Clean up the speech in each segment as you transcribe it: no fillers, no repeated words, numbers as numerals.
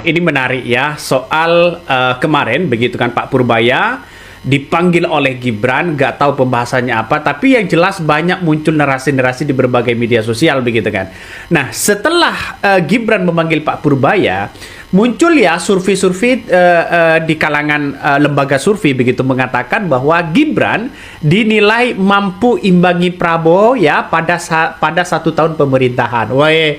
Ini menarik ya, soal kemarin begitu kan Pak Purbaya dipanggil oleh Gibran, nggak tahu pembahasannya apa, tapi yang jelas banyak muncul narasi-narasi di berbagai media sosial begitu kan. Nah, setelah Gibran memanggil Pak Purbaya, muncul ya survei-survei di kalangan lembaga survei begitu mengatakan bahwa Gibran dinilai mampu imbangi Prabowo ya pada 1 tahun pemerintahan. Woi.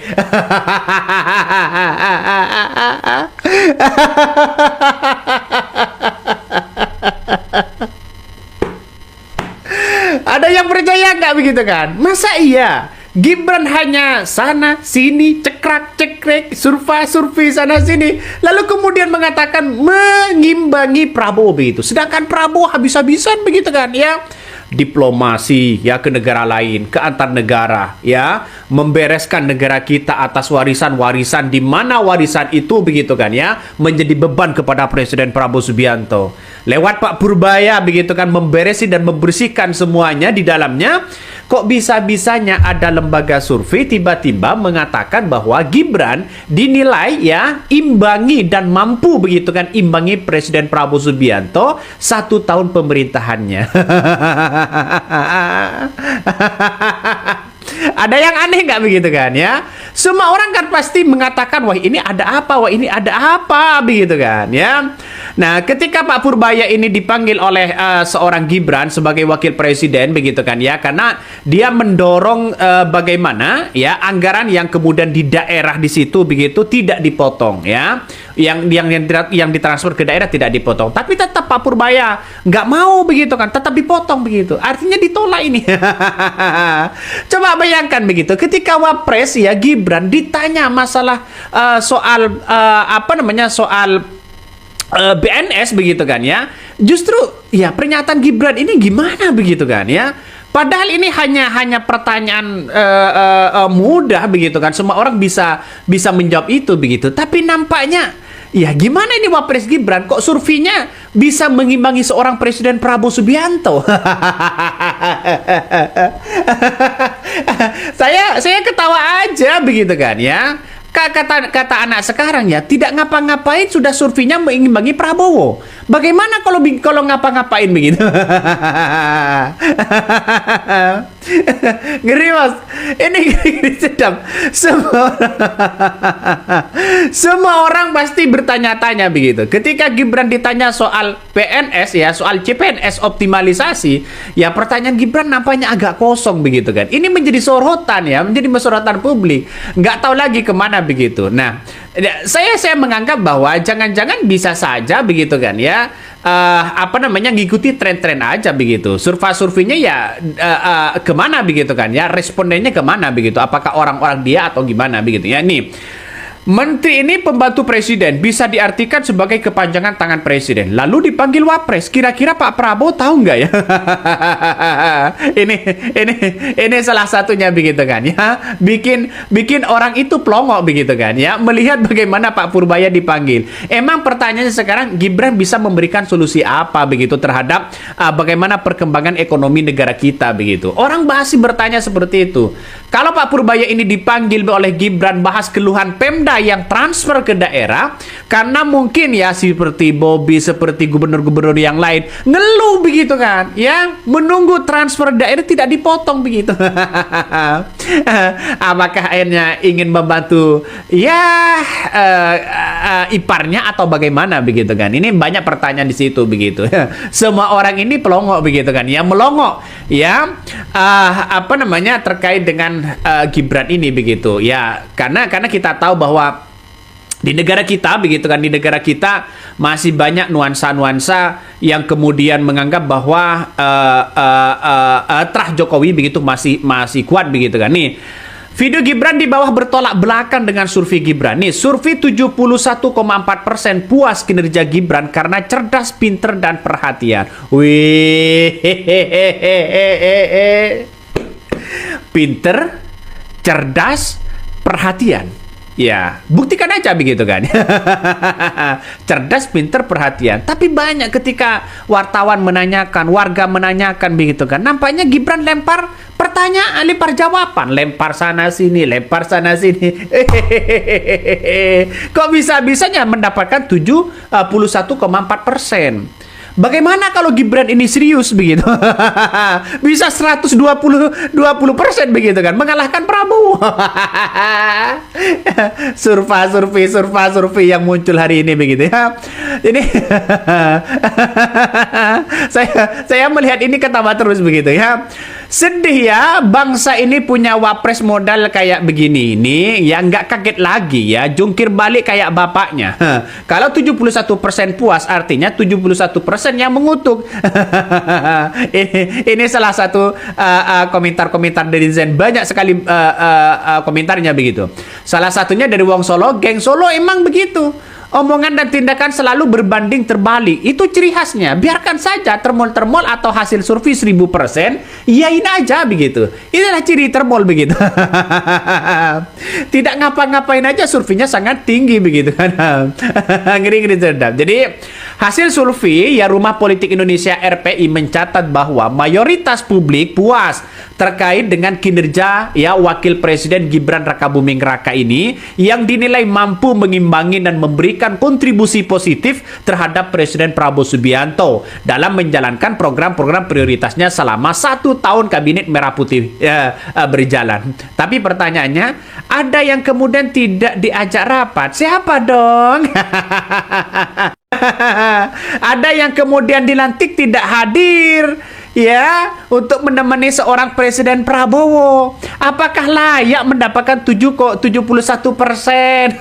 Ada yang percaya nggak begitu kan? Masa iya? Gibran hanya sana sini cekrak cekrek survei sana sini lalu kemudian mengatakan mengimbangi Prabowo begitu. Sedangkan Prabowo habis-habisan begitu kan ya. Diplomasi ya ke negara lain, ke antar negara ya, membereskan negara kita atas warisan-warisan di mana warisan itu begitu kan ya menjadi beban kepada Presiden Prabowo Subianto. Lewat Pak Purbaya begitu kan memberesi dan membersihkan semuanya di dalamnya. Kok bisa-bisanya ada lembaga survei tiba-tiba mengatakan bahwa Gibran dinilai ya imbangi dan mampu begitu kan imbangi Presiden Prabowo Subianto 1 tahun pemerintahannya. Ada yang aneh nggak begitu kan ya? Semua orang kan pasti mengatakan wah ini ada apa, wah ini ada apa begitu kan ya. Nah, ketika Pak Purbaya ini dipanggil oleh seorang Gibran sebagai wakil presiden begitu kan ya, karena dia mendorong bagaimana ya anggaran yang kemudian di daerah di situ begitu tidak dipotong ya, yang ditransfer ke daerah tidak dipotong, tapi tetap Pak Purbaya nggak mau begitu kan, tetap dipotong begitu, artinya ditolak ini. Coba bayangkan begitu, ketika Wapres ya Gibran ditanya masalah soal soal BNS begitu kan ya, justru ya pernyataan Gibran ini gimana begitu kan ya, padahal ini hanya pertanyaan mudah begitu kan, semua orang bisa menjawab itu begitu, tapi nampaknya ya gimana ini Wapres Gibran kok surveinya bisa mengimbangi seorang Presiden Prabowo Subianto. saya ketawa aja begitu kan ya. Kata anak sekarang ya, tidak ngapa-ngapain sudah surveinya mengimbangi Prabowo. Bagaimana kalau ngapa-ngapain begitu? Ngeri mas, ini ngeri sedap. Semua orang pasti bertanya-tanya begitu. Ketika Gibran ditanya soal PNS ya, soal CPNS optimalisasi, ya pertanyaan Gibran nampaknya agak kosong begitu kan. Ini menjadi sorotan ya, menjadi sorotan publik. Nggak tahu lagi kemana begitu. Nah, saya menganggap bahwa jangan-jangan bisa saja begitu kan ya. Ngikuti tren-tren aja begitu. Surveinya ya kemana begitu kan ya, respondennya kemana begitu, apakah orang-orang dia atau gimana begitu ya. Nih, menteri ini pembantu presiden, bisa diartikan sebagai kepanjangan tangan presiden. Lalu dipanggil Wapres. Kira-kira Pak Prabowo tahu nggak ya? ini salah satunya begitu kan ya. Bikin orang itu plongok begitu kan ya. Melihat bagaimana Pak Purbaya dipanggil. Emang pertanyaannya sekarang Gibran bisa memberikan solusi apa begitu terhadap bagaimana perkembangan ekonomi negara kita begitu. Orang masih bertanya seperti itu. Kalau Pak Purbaya ini dipanggil oleh Gibran bahas keluhan Pemda yang transfer ke daerah, karena mungkin ya seperti Bobi, seperti gubernur-gubernur yang lain ngeluh begitu kan ya, menunggu transfer daerah tidak dipotong begitu. Apakah akhirnya ingin membantu ya iparnya atau bagaimana begitu kan? Ini banyak pertanyaan di situ begitu. Semua orang ini pelongok begitu kan ya, melongok ya terkait dengan Gibran ini begitu ya, karena kita tahu bahwa di negara kita begitu kan, di negara kita masih banyak nuansa-nuansa yang kemudian menganggap bahwa terah Jokowi begitu masih kuat begitu kan. Nih, video Gibran di bawah bertolak belakang dengan survei Gibran. Nih, survei 71,4% puas kinerja Gibran karena cerdas, pinter, dan perhatian. Wih, pinter, cerdas, perhatian. Ya, buktikan aja begitu kan. Cerdas, pinter, perhatian. Tapi banyak ketika wartawan menanyakan, warga menanyakan begitu kan, nampaknya Gibran lempar Pertanyaan, lempar jawaban, lempar sana sini, lempar sana sini. Kok bisa-bisanya mendapatkan 71,4%? Bagaimana kalau Gibran ini serius begitu? Bisa 120% begitu kan, mengalahkan Prabowo. Survei yang muncul hari ini begitu ya. Jadi saya melihat ini ketawa terus begitu ya. Sedih ya, bangsa ini punya wapres modal kayak begini ini, ya nggak kaget lagi ya, jungkir balik kayak bapaknya. Kalau 71% puas, artinya 71% yang mengutuk. ini salah satu komentar-komentar dari Zen, banyak sekali komentarnya begitu. Salah satunya dari Wong Solo, geng Solo emang begitu. Omongan dan tindakan selalu berbanding terbalik. Itu ciri khasnya. Biarkan saja termol-termol atau hasil survei 1000%, iyain aja begitu. Inilah ciri termol begitu. Tidak ngapa-ngapain aja surveinya sangat tinggi begitu kan. Ngeri-ngeri sedap. Jadi hasil survei ya Rumah Politik Indonesia RPI mencatat bahwa mayoritas publik puas terkait dengan kinerja ya Wakil Presiden Gibran Rakabuming Raka ini yang dinilai mampu mengimbangi dan memberikan kontribusi positif terhadap Presiden Prabowo Subianto dalam menjalankan program-program prioritasnya selama 1 tahun Kabinet Merah Putih berjalan. Tapi pertanyaannya, ada yang kemudian tidak diajak rapat. Siapa dong? Ada yang kemudian dilantik tidak hadir ya untuk menemani seorang Presiden Prabowo. Apakah layak mendapatkan 71%?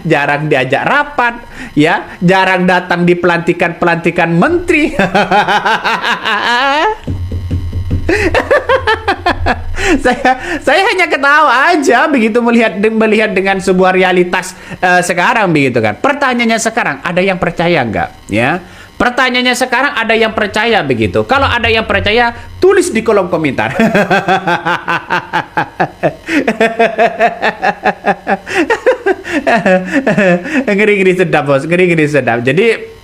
Jarang diajak rapat ya, jarang datang di pelantikan menteri. Saya hanya ketawa aja begitu melihat dengan sebuah realitas sekarang begitu kan. Pertanyaannya sekarang, ada yang percaya nggak ya? Pertanyaannya sekarang, ada yang percaya begitu? Kalau ada yang percaya, tulis di kolom komentar. Ngeri-ngeri sedap bos, ngeri-ngeri sedap. Jadi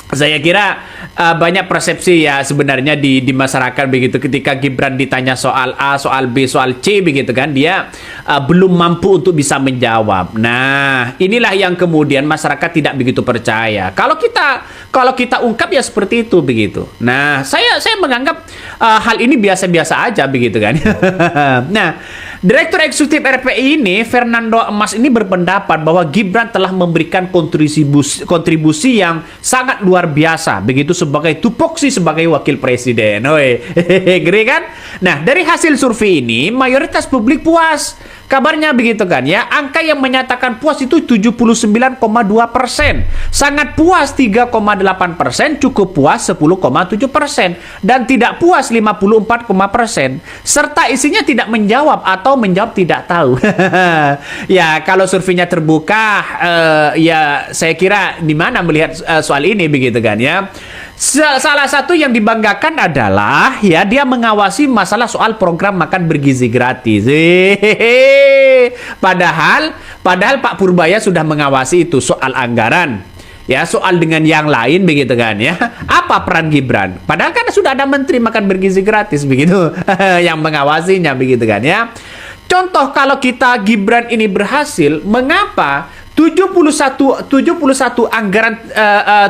saya kira banyak persepsi ya sebenarnya di masyarakat begitu, ketika Gibran ditanya soal A, soal B, soal C begitu kan, dia belum mampu untuk bisa menjawab. Nah, inilah yang kemudian masyarakat tidak begitu percaya. Kalau kita ungkap ya seperti itu begitu. Nah, saya menganggap hal ini biasa-biasa aja begitu kan. Nah, Direktur Eksekutif RPI ini, Fernando Emas ini berpendapat bahwa Gibran telah memberikan kontribusi yang sangat luar biasa begitu sebagai tupoksi sebagai wakil presiden. Ngeri kan? Nah, dari hasil survei ini mayoritas publik puas. Kabarnya begitu kan ya. Angka yang menyatakan puas itu 79,2%. Sangat puas 3,8%, cukup puas 10,7%, dan tidak puas 54,%. Serta isinya tidak menjawab atau menjawab tidak tahu. Ya, kalau surveinya terbuka, ya saya kira di mana melihat soal ini begitu kan ya. Salah satu yang dibanggakan adalah ya dia mengawasi masalah soal program makan bergizi gratis. Padahal Pak Purbaya sudah mengawasi itu soal anggaran. Ya, soal dengan yang lain begitu kan ya. Apa peran Gibran? Padahal kan sudah ada menteri makan bergizi gratis begitu yang mengawasinya begitu kan ya. Contoh, kalau kita Gibran ini berhasil, mengapa 71 anggaran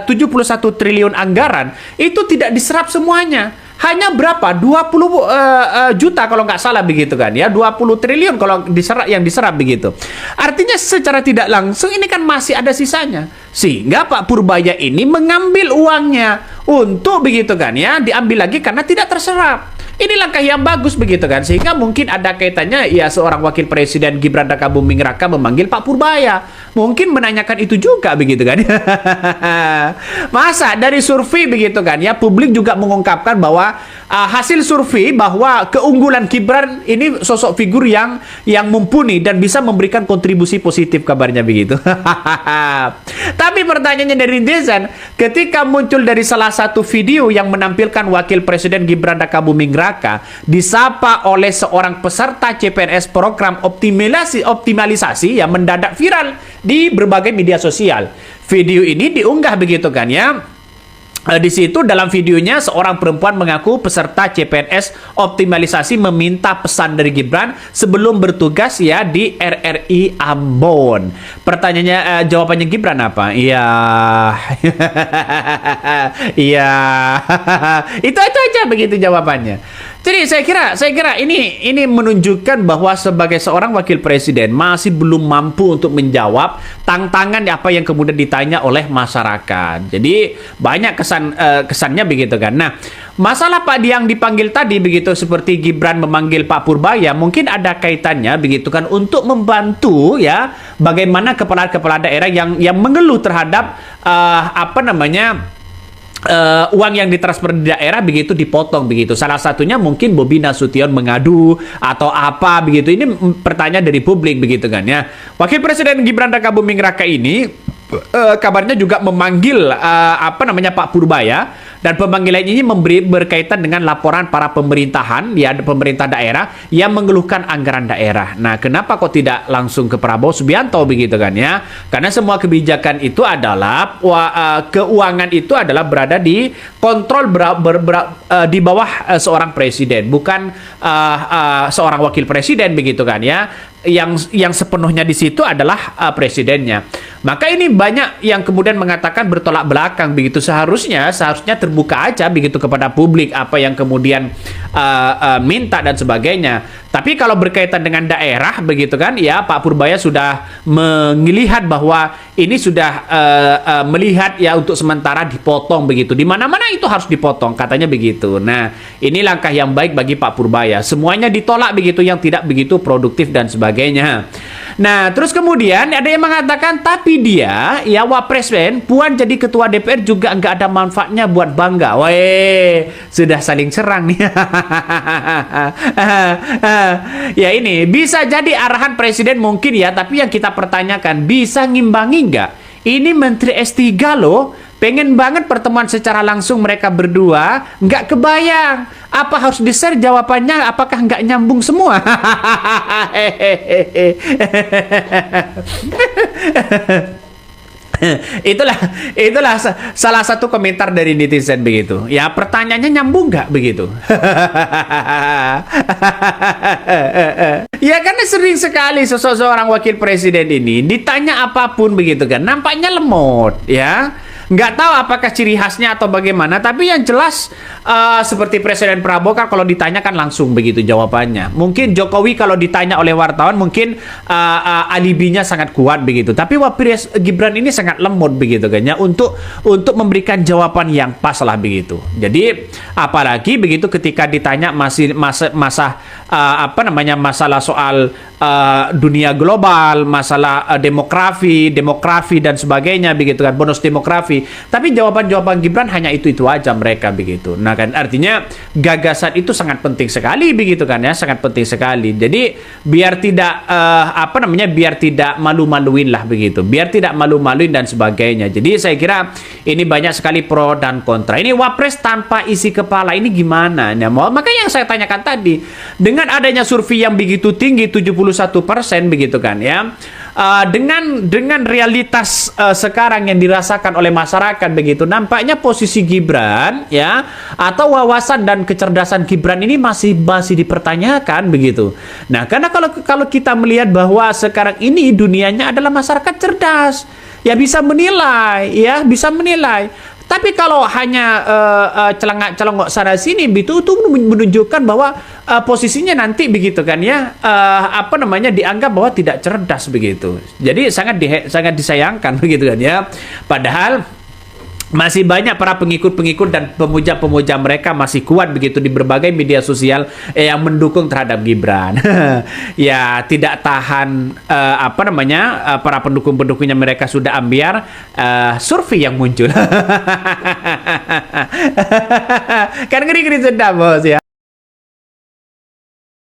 71 triliun anggaran itu tidak diserap semuanya? Hanya berapa? 20 juta kalau nggak salah begitu kan ya. 20 triliun kalau diserap begitu. Artinya secara tidak langsung ini kan masih ada sisanya. Sehingga Pak Purbaya ini mengambil uangnya untuk begitu kan ya, diambil lagi karena tidak terserap. Ini langkah yang bagus begitu kan, sehingga mungkin ada kaitannya ya seorang wakil presiden Gibran Rakabuming Raka memanggil Pak Purbaya, mungkin menanyakan itu juga begitu kan. Masa dari survei begitu kan ya, publik juga mengungkapkan bahwa hasil survei bahwa keunggulan Gibran ini sosok figur yang mumpuni dan bisa memberikan kontribusi positif, kabarnya begitu. Tapi pertanyaannya dari netizen, ketika muncul dari salah satu video yang menampilkan wakil presiden Gibran Rakabuming Raka disapa oleh seorang peserta CPNS program optimalisasi yang mendadak viral di berbagai media sosial. Video ini diunggah begitu kan ya Di situ dalam videonya seorang perempuan mengaku peserta CPNS optimalisasi meminta pesan dari Gibran sebelum bertugas ya di RRI Ambon. Pertanyaannya, jawabannya Gibran apa? Iya, iya, itu aja begitu jawabannya. Jadi saya kira ini menunjukkan bahwa sebagai seorang wakil presiden masih belum mampu untuk menjawab tantangan apa yang kemudian ditanya oleh masyarakat. Jadi banyak kesannya begitu kan. Nah, masalah Pak Diang dipanggil tadi begitu seperti Gibran memanggil Pak Purbaya mungkin ada kaitannya begitu kan untuk membantu ya bagaimana kepala-kepala daerah yang mengeluh terhadap uang yang ditransfer di daerah begitu dipotong begitu. Salah satunya mungkin Bobi Nasution mengadu atau apa begitu. Ini pertanyaan dari publik begitu kan ya. Wakil Presiden Gibran Rakabuming Raka ini kabarnya juga memanggil Pak Purbaya, dan pemanggilan ini berkaitan dengan laporan para pemerintahan ya pemerintah daerah yang mengeluhkan anggaran daerah. Nah, kenapa kok tidak langsung ke Prabowo Subianto begitu kan ya? Karena semua kebijakan itu adalah keuangan itu adalah berada di kontrol di bawah seorang presiden, bukan seorang wakil presiden begitu kan ya. Yang sepenuhnya di situ adalah presidennya. Maka ini banyak yang kemudian mengatakan bertolak belakang begitu. Seharusnya terbuka aja begitu kepada publik apa yang kemudian minta dan sebagainya. Tapi kalau berkaitan dengan daerah begitu kan ya, Pak Purbaya sudah melihat bahwa ini sudah melihat ya untuk sementara dipotong begitu. Di mana-mana itu harus dipotong katanya begitu. Nah, ini langkah yang baik bagi Pak Purbaya. Semuanya ditolak begitu yang tidak begitu produktif dan sebagainya. Nah, terus kemudian ada yang mengatakan tapi dia ya Wapres Puan jadi ketua DPR juga nggak ada manfaatnya buat bangga. Weh, sudah saling serang nih. Ya ini bisa jadi arahan presiden mungkin ya, tapi yang kita pertanyakan bisa ngimbangi nggak? Ini Menteri S3 loh, pengen banget pertemuan secara langsung mereka berdua, nggak kebayang. Apa harus di-share jawabannya, apakah nggak nyambung semua? itulah salah satu komentar dari netizen begitu. Ya, pertanyaannya nyambung nggak begitu? Ya, karena sering sekali seorang wakil presiden ini ditanya apapun begitu kan, nampaknya lemot ya. Nggak tahu apakah ciri khasnya atau bagaimana, tapi yang jelas seperti Presiden Prabowo kan kalau ditanya kan langsung begitu jawabannya. Mungkin Jokowi kalau ditanya oleh wartawan mungkin alibinya sangat kuat begitu, tapi Wapres Gibran ini sangat lemot begitu kan ya untuk memberikan jawaban yang pas lah begitu. Jadi apalagi begitu ketika ditanya masalah soal dunia global, masalah demografi dan sebagainya begitu kan, bonus demografi. Tapi jawaban-jawaban Gibran hanya itu aja mereka begitu. Nah kan artinya gagasan itu sangat penting sekali begitu kan ya, sangat penting sekali. Jadi biar tidak biar tidak malu-maluin lah begitu, biar tidak malu-maluin dan sebagainya. Jadi saya kira ini banyak sekali pro dan kontra. Ini Wapres tanpa isi kepala ini gimana? Nah, makanya yang saya tanyakan tadi, dengan adanya survei yang begitu tinggi 71% begitu kan ya, dengan realitas sekarang yang dirasakan oleh masyarakat begitu, nampaknya posisi Gibran ya atau wawasan dan kecerdasan Gibran ini masih dipertanyakan begitu. Nah, karena kalau kita melihat bahwa sekarang ini dunianya adalah masyarakat cerdas, ya bisa menilai. Tapi kalau hanya celengak-celengok sana sini itu menunjukkan bahwa posisinya nanti begitu kan ya, dianggap bahwa tidak cerdas begitu. Jadi sangat disayangkan begitu kan ya. Padahal masih banyak para pengikut-pengikut dan pemuja-pemuja mereka masih kuat begitu di berbagai media sosial yang mendukung terhadap Gibran. Ya, tidak tahan para pendukung-pendukungnya mereka sudah ambiar survei yang muncul. Kan ngeri-ngeri sedap bos ya.